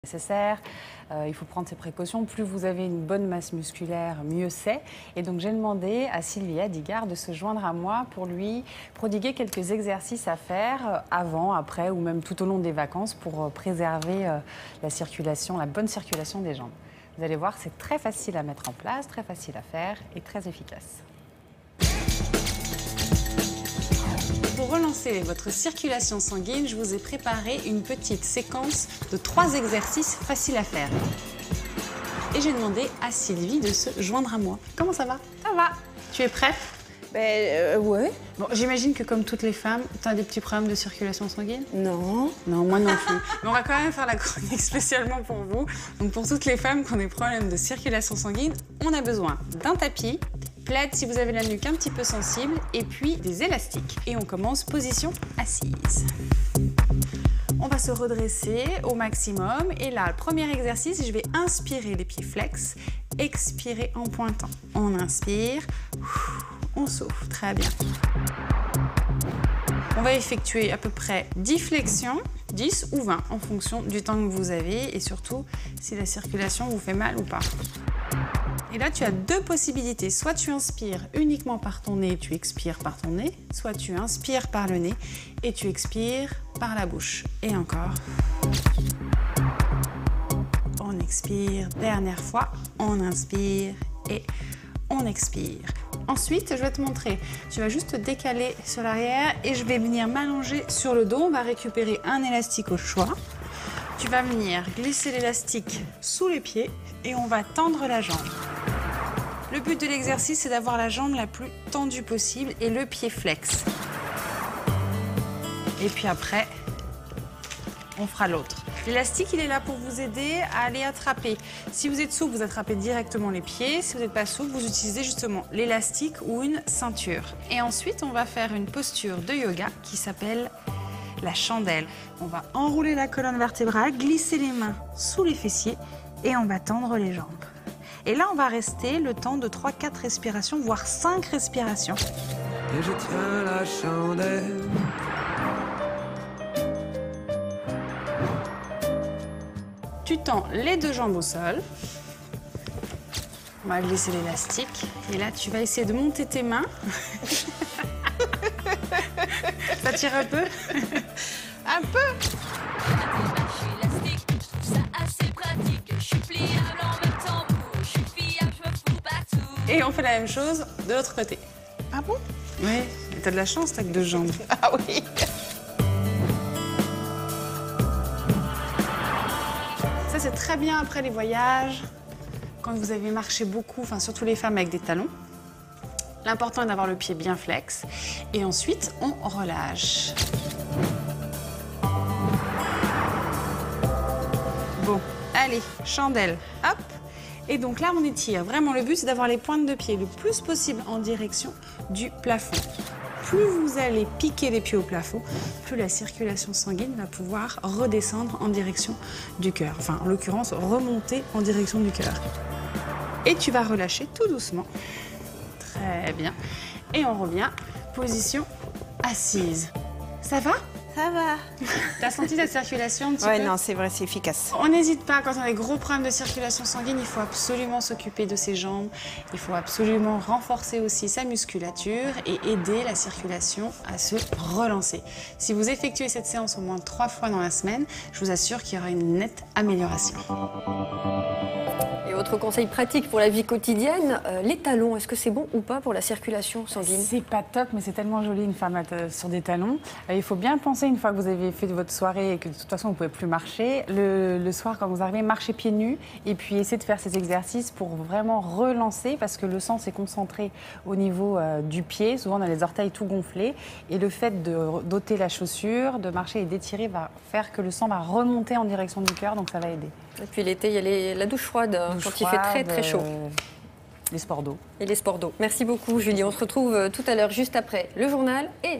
Nécessaire. Il faut prendre ses précautions. Plus vous avez une bonne masse musculaire, mieux c'est. Et donc j'ai demandé à Sylvia Digard de se joindre à moi pour lui prodiguer quelques exercices à faire avant, après ou même tout au long des vacances pour préserver la circulation, la bonne circulation des jambes. Vous allez voir, c'est très facile à mettre en place, très facile à faire et très efficace. Pour relancer votre circulation sanguine, je vous ai préparé une petite séquence de 3 exercices faciles à faire. Et j'ai demandé à Sylvie de se joindre à moi. Comment ça va? Ça va. Tu es prête? Ouais. Bon, j'imagine que comme toutes les femmes, tu as des petits problèmes de circulation sanguine? Non. Non, moi non plus. Mais on va quand même faire la chronique spécialement pour vous. Donc pour toutes les femmes qui ont des problèmes de circulation sanguine, on a besoin d'un tapis, plaid si vous avez la nuque un petit peu sensible, et puis des élastiques. Et on commence position assise. On va se redresser au maximum. Et là, le premier exercice, je vais inspirer les pieds flex, expirer en pointant. On inspire, on souffle, très bien. On va effectuer à peu près 10 flexions, 10 ou 20 en fonction du temps que vous avez et surtout si la circulation vous fait mal ou pas. Et là, tu as 2 possibilités. Soit tu inspires uniquement par ton nez, tu expires par ton nez, soit tu inspires par le nez et tu expires par la bouche. Et encore. On expire, dernière fois, on inspire et on expire. Ensuite, je vais te montrer. Tu vas juste te décaler sur l'arrière et je vais venir m'allonger sur le dos. On va récupérer un élastique au choix. Tu vas venir glisser l'élastique sous les pieds et on va tendre la jambe. Le but de l'exercice, c'est d'avoir la jambe la plus tendue possible et le pied flex. Et puis après, on fera l'autre. L'élastique, il est là pour vous aider à aller attraper. Si vous êtes souple, vous attrapez directement les pieds. Si vous n'êtes pas souple, vous utilisez justement l'élastique ou une ceinture. Et ensuite, on va faire une posture de yoga qui s'appelle la chandelle. On va enrouler la colonne vertébrale, glisser les mains sous les fessiers et on va tendre les jambes. Et là, on va rester le temps de 3-4 respirations, voire 5 respirations. Et je tiens la chandelle. Tu tends les 2 jambes au sol. On va glisser l'élastique. Et là, tu vas essayer de monter tes mains. Ça tire un peu? Un peu? Et on fait la même chose de l'autre côté. Ah bon? Oui, t'as de la chance, t'as que 2 jambes. Ah oui. Ça, c'est très bien après les voyages, quand vous avez marché beaucoup, enfin surtout les femmes avec des talons. L'important est d'avoir le pied bien flex. Et ensuite, on relâche. Bon, allez, chandelle, hop. Et donc là, on étire. Vraiment, le but, c'est d'avoir les pointes de pied le plus possible en direction du plafond. Plus vous allez piquer les pieds au plafond, plus la circulation sanguine va pouvoir redescendre en direction du cœur. Enfin, en l'occurrence, remonter en direction du cœur. Et tu vas relâcher tout doucement. Très bien. Et on revient, position assise. Ça va? Ça va. T'as senti la circulation un petit peu? Ouais, non, c'est vrai, c'est efficace. On n'hésite pas, quand on a des gros problèmes de circulation sanguine, il faut absolument s'occuper de ses jambes. Il faut absolument renforcer aussi sa musculature et aider la circulation à se relancer. Si vous effectuez cette séance au moins 3 fois dans la semaine, je vous assure qu'il y aura une nette amélioration. Et autre conseil pratique pour la vie quotidienne, les talons, est-ce que c'est bon ou pas pour la circulation sanguine? C'est pas top, mais c'est tellement joli une femme sur des talons. Il faut bien penser une fois que vous avez fait votre soirée et que de toute façon vous ne pouvez plus marcher, le soir quand vous arrivez, marchez pieds nus et puis essayez de faire ces exercices pour vraiment relancer parce que le sang s'est concentré au niveau du pied, souvent on a les orteils tout gonflés et le fait d'ôter la chaussure, de marcher et d'étirer va faire que le sang va remonter en direction du cœur, donc ça va aider. Et puis l'été, il y a la douche froide quand il fait très très chaud. Les sports d'eau. Et les sports d'eau. Merci beaucoup Julie, on se retrouve tout à l'heure juste après le journal et